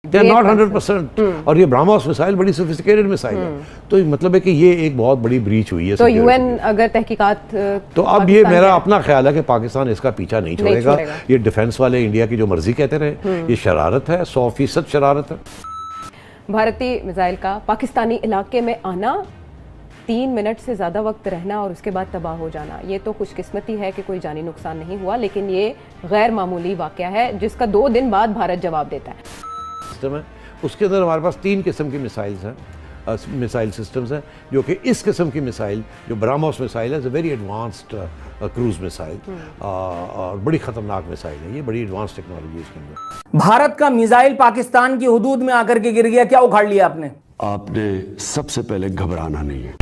They are not 100%। और ये BrahMos missile बड़ी सोफिस्टिकेटेड मिसाइल है, तो मतलब है कि ये एक बहुत बड़ी ब्रीच हुई है। तो यूएन अगर तहकीकात, तो अब ये मेरा अपना ख्याल है कि पाकिस्तान इसका पीछा नहीं छोड़ेगा। ये डिफेंस वाले इंडिया की जो मर्जी कहते रहे, ये शरारत है, 100% शरारत है। भारतीय मिसाइल का पाकिस्तानी इलाके में आना, 3 मिनट से ज़्यादा वक्त रहना और उसके बाद तबाह हो जाना, ये तो खुशकिस्मती है कि कोई जानी नुकसान नहीं हुआ, लेकिन ये गैर मामूली वाक़या है जिसका 2 दिन बाद भारत जवाब देता है। सिस्टम है, उसके अंदर हमारे पास 3 किस्म की मिसाइल्स हैं, मिसाइल सिस्टम्स हैं, जो कि इस किस्म की मिसाइल जो ब्रह्मोस मिसाइल है, वेरी एडवांस्ड क्रूज मिसाइल और बड़ी ख़तरनाक मिसाइल है। ये बड़ी एडवांस टेक्नोलॉजी इसके अंदर। भारत का मिसाइल पाकिस्तान की हुदूद में आकर के गिर गया, क्या उखाड़ लिया आपने? आपने सबसे पहले घबराना नहीं है।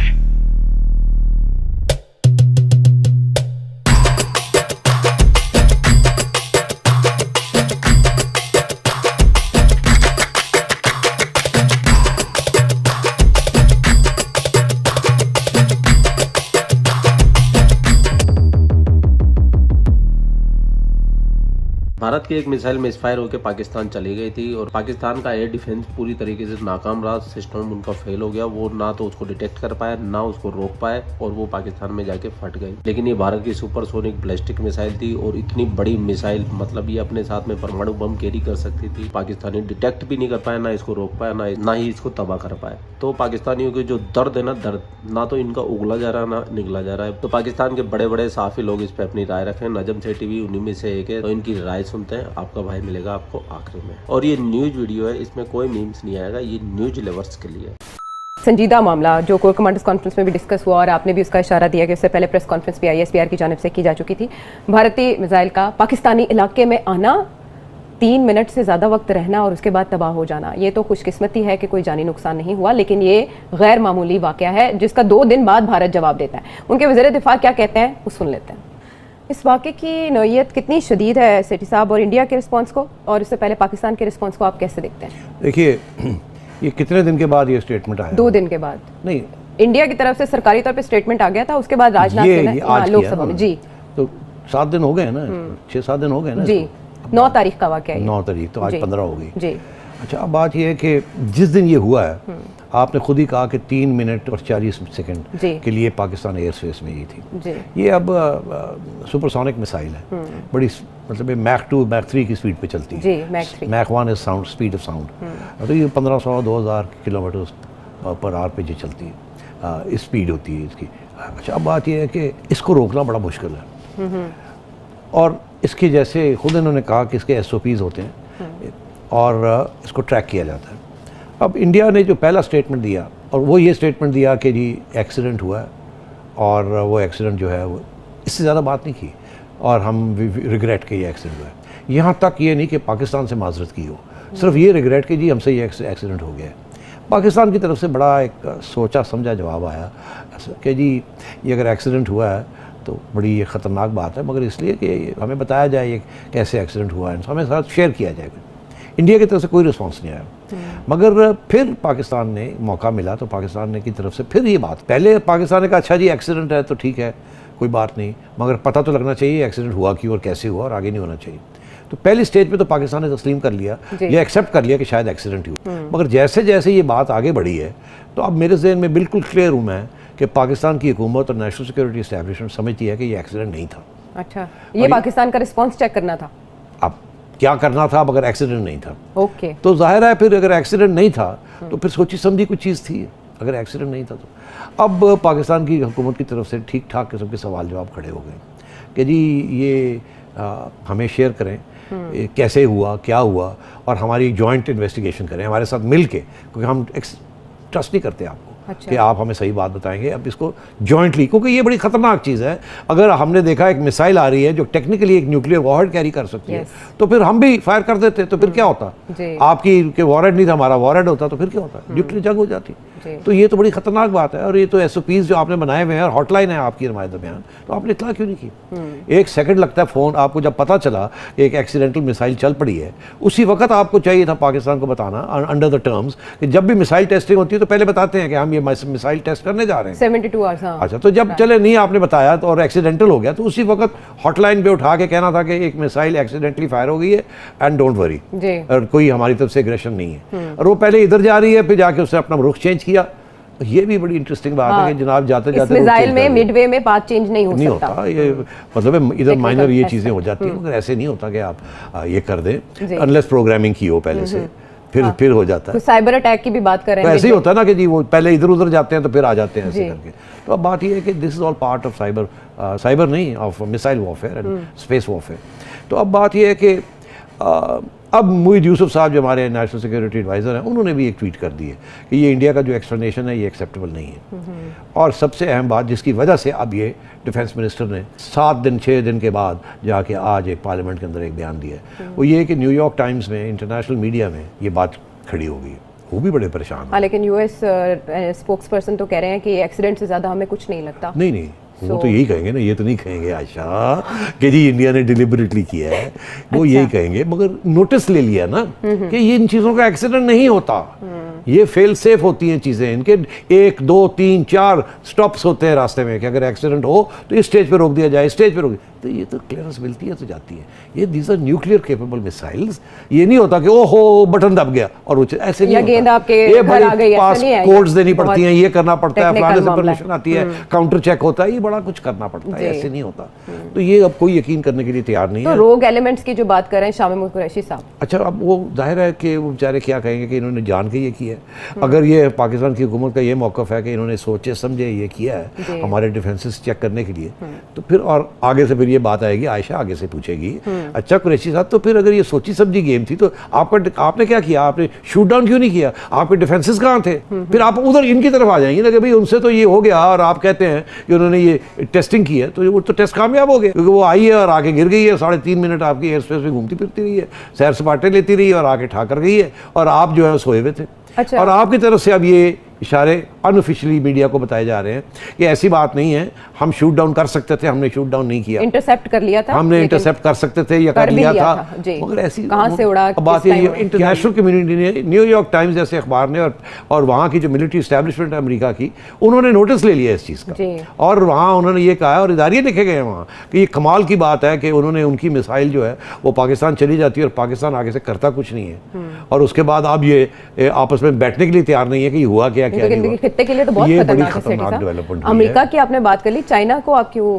भारत की एक मिसाइल मिसफायर होकर पाकिस्तान चली गई थी और पाकिस्तान का एयर डिफेंस पूरी तरीके से नाकाम रहा। सिस्टम उनका फेल हो गया, वो ना तो उसको डिटेक्ट कर पाए ना उसको रोक पाए और वो पाकिस्तान में जाके फट गई। लेकिन ये भारत की सुपरसोनिक बैलिस्टिक मिसाइल थी और इतनी बड़ी मिसाइल, मतलब ये अपने साथ में परमाणु बम कैरी कर सकती थी। पाकिस्तानी डिटेक्ट भी नहीं कर पाए, ना इसको रोक पाया, ना ही इसको तबाह कर पाए। तो पाकिस्तानियों के जो दर्द है ना, दर्द ना तो इनका उगला जा रहा है ना निगला जा रहा है। तो पाकिस्तान के बड़े बड़े साफी लोग इस पे अपनी राय रखें। नजम सेठी टीवी उन्हीं में से एक है, तो इनकी राय सुनते हैं। आपका भाई मिलेगा आपको आखिरी में। और ये न्यूज वीडियो है, इसमें कोई मीम्स नहीं आएगा, ये न्यूज लवर्स के लिए। संजीदा मामला जो कोर कमांडर्स कॉन्फ्रेंस में भी डिस्कस हुआ और आपने भी उसका इशारा दिया कि उससे पहले प्रेस कॉन्फ्रेंस भी ISPR की जानिब से की जा चुकी थी। भारतीय मिसाइल का पाकिस्तानी इलाके में आना, 3 मिनट से ज़्यादा वक्त रहना और उसके बाद तबाह हो जाना, ये तो खुशकिस्मती है कि कोई जानी नुकसान नहीं हुआ, लेकिन ये गैर मामूली वाक़या है जिसका 2 दिन बाद भारत जवाब देता है। उनके वज़ीर दिफा क्या कहते हैं वो सुन लेते हैं। इस वाक़े की नौइयत कितनी शदीद है सेठी साहब, और इंडिया के रिस्पांस को और इससे पहले पाकिस्तान के रिस्पांस को आप कैसे देखते हैं? देखिए, ये कितने दिन के बाद ये स्टेटमेंट आया? 2 दिन के बाद। नहीं, इंडिया की तरफ से सरकारी तौर पे स्टेटमेंट आ गया था, उसके बाद राजनाथ ने लोकसभा में। जी, तो 7 दिन हो गए ना, 6-7 दिन हो गए ना जी। 9 तारीख का वाक़या है। 9 तारीख, तो आज 15 हो गई जी। अच्छा, अब बात यह है कि जिस दिन ये हुआ है, आपने खुद ही कहा कि 3 मिनट और 40 सेकंड के लिए पाकिस्तान एयर स्पेस में ही थी। ये अब सुपरसोनिक मिसाइल है, बड़ी मतलब मैक 2 मैक 3 की स्पीड पे चलती है। Mach 1 is sound, speed of sound. तो ये 1500-2000 किलोमीटर पर आवर पे जो चलती है, स्पीड होती है इसकी। अच्छा, अब बात यह है कि इसको रोकना बड़ा मुश्किल है, और इसके जैसे खुद इन्होंने कहा कि इसके SOPs होते हैं और इसको ट्रैक किया जाता है। अब इंडिया ने जो पहला स्टेटमेंट दिया, और वो ये स्टेटमेंट दिया कि जी एक्सीडेंट हुआ है, और वो एक्सीडेंट जो है वो इससे ज़्यादा बात नहीं की, और हम रिग्रेट के ये एक्सीडेंट हुआ है। यहाँ तक ये नहीं कि पाकिस्तान से माजरत की हो, सिर्फ ये रिग्रेट कि जी हमसे ये एक्सीडेंट हो गया है। पाकिस्तान की तरफ से बड़ा एक सोचा समझा जवाब आया कि जी ये अगर एक्सीडेंट हुआ है तो बड़ी ये ख़तरनाक बात है, मगर इसलिए कि हमें बताया जाए ये कैसे एक्सीडेंट हुआ है, हमें साथ शेयर किया जाए। इंडिया की तरफ से कोई रिस्पांस नहीं आया, मगर फिर पाकिस्तान ने मौका मिला तो पाकिस्तान ने की तरफ से फिर ये बात, पहले पाकिस्तान ने कहा अच्छा जी एक्सीडेंट है तो ठीक है कोई बात नहीं, मगर पता तो लगना चाहिए एक्सीडेंट हुआ क्यों और कैसे हुआ, और आगे नहीं होना चाहिए। तो पहली स्टेज पे तो पाकिस्तान ने तस्लीम कर लिया, ये एक्सेप्ट कर लिया कि शायद एक्सीडेंट हुआ, मगर जैसे जैसे ये बात आगे बढ़ी है तो अब मेरे जहन में बिल्कुल क्लियर हूँ मैं कि पाकिस्तान की हुकूमत और नेशनल सिक्योरिटी एस्टैब्लिशमेंट समझती है कि ये एक्सीडेंट नहीं था। अच्छा, ये पाकिस्तान का रिस्पॉन्स चेक करना था। अब क्या करना था अगर एक्सीडेंट नहीं था? ओके, तो जाहिर है फिर अगर एक्सीडेंट नहीं था तो फिर सोची समझी कुछ चीज़ थी, अगर एक्सीडेंट नहीं था तो। अब पाकिस्तान की हुकूमत की तरफ से ठीक ठाक किस्म के सवाल जवाब खड़े हो गए कि जी ये हमें शेयर करें कैसे हुआ, क्या हुआ, और हमारी जॉइंट इन्वेस्टिगेशन करें हमारे साथ मिल के, क्योंकि हम ट्रस्ट नहीं करते आपको। अच्छा। कि आप हमें सही बात बताएंगे, अब इसको जॉइंटली, क्योंकि ये बड़ी ख़तरनाक चीज़ है। अगर हमने देखा एक मिसाइल आ रही है जो टेक्निकली एक न्यूक्लियर वॉरहेड कैरी कर सकती है, तो फिर हम भी फायर कर देते तो फिर क्या होता? आपकी के वॉरहेड नहीं था, हमारा वॉरहेड होता तो फिर क्या होता? न्यूक्लियर जंग हो जाती। तो ये तो बड़ी खतरनाक बात है। और ये तो SOPs जो आपने बनाए हुए हैं और हॉटलाइन है आपकी हमारे दरमियान, तो आपने इतना क्यों नहीं की? एक सेकंड लगता है फ़ोन आपको, जब पता चला कि एक एक्सीडेंटल मिसाइल चल पड़ी है, उसी वक्त आपको चाहिए था पाकिस्तान को बताना अंडर द टर्म्स कि जब भी मिसाइल टेस्टिंग होती है तो पहले बताते हैं कि हम ये मिसाइल टेस्ट करने जा रहे हैं 72 आवर्स। अच्छा, तो जब चले नहीं आपने बताया तो और एक्सीडेंटल हो गया, तो उसी वक्त हॉटलाइन पे उठा के कहना था कि एक मिसाइल एक्सीडेंटली फायर हो गई है एंड डोंट वरी, और कोई हमारी तरफ से एग्रेशन नहीं है। और वो पहले इधर जा रही है, फिर जाके उसने अपना रुख चेंज किया। ये भी बड़ी इंटरेस्टिंग बात है कि जनाब जाते जाते मिसाइल में मिडवे में पाथ चेंज नहीं हो सकता। होता ये मतलब इधर माइनर ये चीज़ें हो जाती हैं, मगर ऐसे नहीं होता कि आप ये कर दें अनलेस प्रोग्रामिंग की हो पहले से, फिर हो जाता है। साइबर अटैक की भी बात कर रहे हैं, तो ऐसे ही होता है ना कि जी वो पहले इधर उधर जाते हैं तो फिर आ जाते हैं ऐसे करके। तो अब बात ये है कि this is all part of cyber नहीं, of missile warfare and space warfare. तो अब बात ये है कि अब मुईद यूसुफ साहब जो हमारे नेशनल सिक्योरिटी एडवाइज़र हैं, उन्होंने भी एक ट्वीट कर दी है कि ये इंडिया का जो एक्सप्लेनेशन है ये एक्सेप्टेबल नहीं है। और सबसे अहम बात जिसकी वजह से अब ये डिफेंस मिनिस्टर ने 7 दिन 6 दिन के बाद जाके आज एक पार्लियामेंट के अंदर एक बयान दिया है, वो ये कि न्यूयॉर्क टाइम्स में, इंटरनेशनल मीडिया में ये बात खड़ी हो गई, वो भी बड़े परेशान हैं। लेकिन US स्पोक्स पर्सन तो कह रहे हैं कि एक्सीडेंट से ज़्यादा हमें कुछ नहीं लगता। नहीं वो तो यही कहेंगे ना, ये तो नहीं कहेंगे आयशा कि जी इंडिया ने डिलिबरेटली किया है, वो यही कहेंगे, मगर नोटिस ले लिया ना कि ये इन चीज़ों का एक्सीडेंट नहीं होता, ये फेल सेफ होती हैं चीज़ें, इनके 1 2 3 4 स्टॉप्स होते हैं रास्ते में कि अगर एक्सीडेंट हो तो इस स्टेज पे रोक दिया जाए, स्टेज पे रोक, तो ये तो क्लियरेंस मिलती है तो जाती है। ये these are nuclear capable missiles, ये नहीं होता कि ओहो बटन दब गया और वो ऐसे नहीं होता। आपके ये घर आ गई, पास कोड्स देनी पड़ती हैं, ये करना पड़ता है, फलाने से परमिशन आती है, काउंटर चेक होता है, ये बड़ा कुछ करना पड़ता है, ऐसे नहीं होता। तो ये अब कोई यकीन करने के लिए तैयार नहीं है। तो रोग एलिमेंट्स की जो बात कर रहे हैं शामिम कुरैशी साहब, अच्छा, अब वो जाहिर है कि वो बेचारे क्या कहेंगे कि इन्होंने जान के ये किया है। अगर ये पाकिस्तान की हुकूमत का ये मौक़िफ़ है कि इन्होंने सोचे समझे ये किया है हमारे डिफेंसेस चेक करने के लिए, तो फिर और आगे से फिर ये बात आएगी, आयशा आगे से पूछेगी, अच्छा कुरैशी साहब तो फिर अगर ये सोची समझी गेम थी तो आपने क्या किया, आपने शूट डाउन क्यों नहीं किया, आपके डिफेंसेस कहाँ थे? फिर आप उधर इनकी तरफ आ जाएंगे ना कि भाई उनसे तो ये हो गया और आप कहते हैं कि उन्होंने ये टेस्टिंग की है, तो वो तो टेस्ट कामयाब हो गए क्योंकि वो आई है और आके गिर गई है, 3.5 मिनट आपकी एयर स्पेस में घूमती फिरती रही है, सैर सपाटे लेती रही और आके ठा कर गई है और आप जो है सोए हुए थे। अच्छा। और आपकी तरफ से अब ये इशारे अनऑफिशियली मीडिया को बताए जा रहे हैं कि ऐसी बात नहीं है, हम शूट डाउन कर सकते थे, हमने शूट डाउन नहीं किया, इंटरसेप्ट कर लिया था, हमने इंटरसेप्ट कर सकते थे या कर लिया था, मगर ऐसी कहां से उड़ा। बात ये इंटरनेशनल कम्युनिटी ने, न्यूयॉर्क टाइम्स जैसे अखबार ने और वहाँ की जो मिलिट्री एस्टैब्लिशमेंट है अमेरिका की, उन्होंने नोटिस ले लिया इस चीज़ का और वहाँ उन्होंने ये कहा और इदारे लिखे गए हैं वहाँ कि ये कमाल की बात है कि उन्होंने उनकी मिसाइल जो है वो पाकिस्तान चली जाती है और पाकिस्तान आगे से करता कुछ नहीं है, और उसके बाद अब ये आपस में बैठने के लिए तैयार नहीं है कि हुआ क्या क्या नहीं हुआ। के लिए तो बहुत खतरनाक डेवलपमेंट। अमेरिका की आपने बात कर ली, चाइना को आप क्यों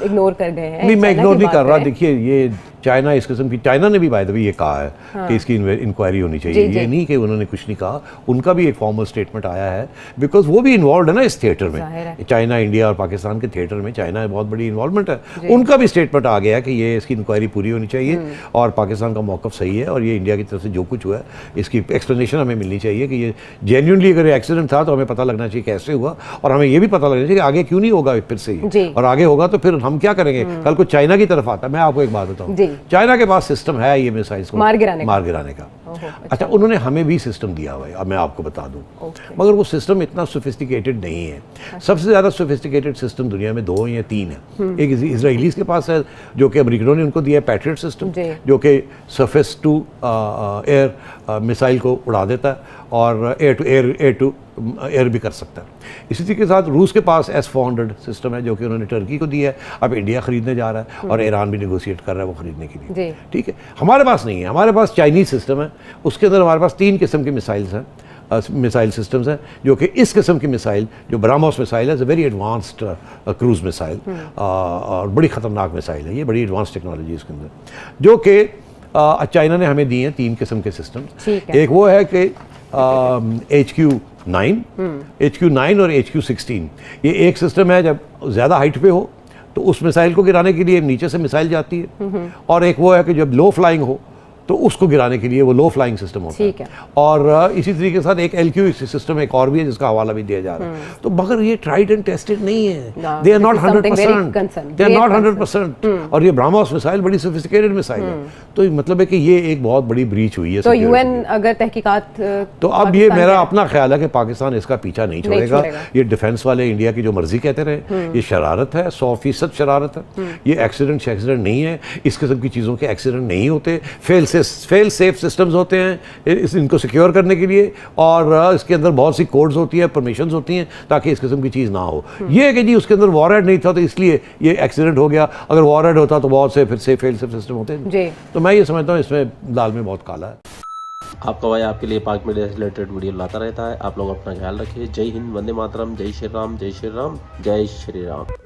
इग्नोर कर गए हैं? नहीं, मैं इग्नोर नहीं कर रहा। देखिए ये चाइना इस किस्म की, चाइना ने भी बाय द वे ये कहा है कि इसकी इंक्वायरी होनी चाहिए, ये नहीं कि उन्होंने कुछ नहीं कहा, उनका भी एक फॉर्मल स्टेटमेंट आया है बिकॉज वो भी इन्वॉल्व है ना इस थिएटर में, चाइना इंडिया और पाकिस्तान के थिएटर में चाइना बहुत बड़ी इन्वॉल्वमेंट है, उनका भी स्टेटमेंट आ गया है कि ये इसकी इंक्वायरी पूरी होनी चाहिए और पाकिस्तान का मौक़िफ़ सही है और ये इंडिया की तरफ से जो कुछ हुआ है इसकी एक्सप्लेनेशन हमें मिलनी चाहिए कि ये जेन्युइनली अगर एक्सीडेंट था तो हमें पता लगना चाहिए कैसे हुआ और हमें ये भी पता लगना चाहिए कि आगे क्यों नहीं होगा फिर से ही, और आगे होगा तो फिर हम क्या करेंगे। कल को चाइना की तरफ आता है, मैं आपको एक बात बताऊँ, चाइना के पास सिस्टम है ये मिसाइल्स को मार गिराने का। अच्छा, उन्होंने हमें भी सिस्टम दिया हुआ है, अब मैं आपको बता दूं, मगर वो सिस्टम इतना सोफिस्टिकेटेड नहीं है। सबसे ज़्यादा सोफिस्टिकेटेड सिस्टम दुनिया में 2 या 3 है। एक इजराइलीज़ के पास है जो कि अमेरिकनों ने उनको दिया है, पैट्रियट सिस्टम, जो कि सरफेस टू एयर मिसाइल को उड़ा देता है और एयर टू एयर भी कर सकता है। इसी तरीके के साथ रूस के पास S-400 सिस्टम है जो कि उन्होंने टर्की को दिया है, अब इंडिया ख़रीदने जा रहा है और ईरान भी नेगोशिएट कर रहा है वो ख़रीदने के लिए, ठीक है। हमारे पास नहीं है, हमारे पास चाइनीज़ सिस्टम है, उसके अंदर हमारे पास 3 किस्म की मिसाइल्स हैं, मिसाइल सिस्टम्स हैं, जो कि इस किस्म की मिसाइल जो ब्रह्मोस मिसाइल है, वेरी एडवांस्ड क्रूज़ मिसाइल और बड़ी ख़तरनाक मिसाइल है, ये बड़ी एडवांस टेक्नोलॉजी इसके अंदर, जो कि चाइना ने हमें दी हैं 3 किस्म के सिस्टम। एक वो है कि HQ9 और HQ16, ये एक सिस्टम है जब ज़्यादा हाइट पे हो तो उस मिसाइल को गिराने के लिए नीचे से मिसाइल जाती है, और एक वो है कि जब लो फ्लाइंग हो तो उसको गिराने के लिए वो लो फ्लाइंग सिस्टम होता ठीक है। है। और इसी तरीके के साथ एक LQ सिस्टम एक और भी है जिसका हवाला भी दिया जा रहा है। तो मगर ये ट्राइड एंड टेस्टेड नहीं है, they are not 100%, they are not 100%। और ये ब्रह्मोस मिसाइल बड़ी सोफिस्टिकेटेड मिसाइल है, तो मतलब है कि ये एक बहुत बड़ी ब्रीच हुई है। तो UN अगर तहकीकात, तो अब ये मेरा अपना ख्याल है कि पाकिस्तान इसका पीछा नहीं छोड़ेगा। ये डिफेंस वाले इंडिया की जो मर्जी कहते रहे, ये शरारत है, 100% शरारत है। ये एक्सीडेंट नहीं है, इस किस्म की चीज़ों के एक्सीडेंट नहीं होते। फेल सेफ सिस्टम्स होते हैं इनको सिक्योर करने के लिए, और इसके अंदर बहुत सी कोड्स होती है, परमिशंस होती हैं ताकि इस किस्म की चीज़ ना हो। ये है कि जी उसके अंदर वॉरहेड नहीं था तो इसलिए ये एक्सीडेंट हो गया, अगर वॉरहेड होता तो बहुत से फिर से फेल सेफ सिस्टम होते हैं। तो मैं ये समझता हूँ इसमें दाल में बहुत काला है। आपका भाई आपके लिए पाक मीडिया से रिलेटेड वीडियो लाता रहता है। आप लोग अपना ख्याल रखिए। जय हिंद, वंदे मातरम, जय श्री राम, जय श्री राम, जय श्री राम।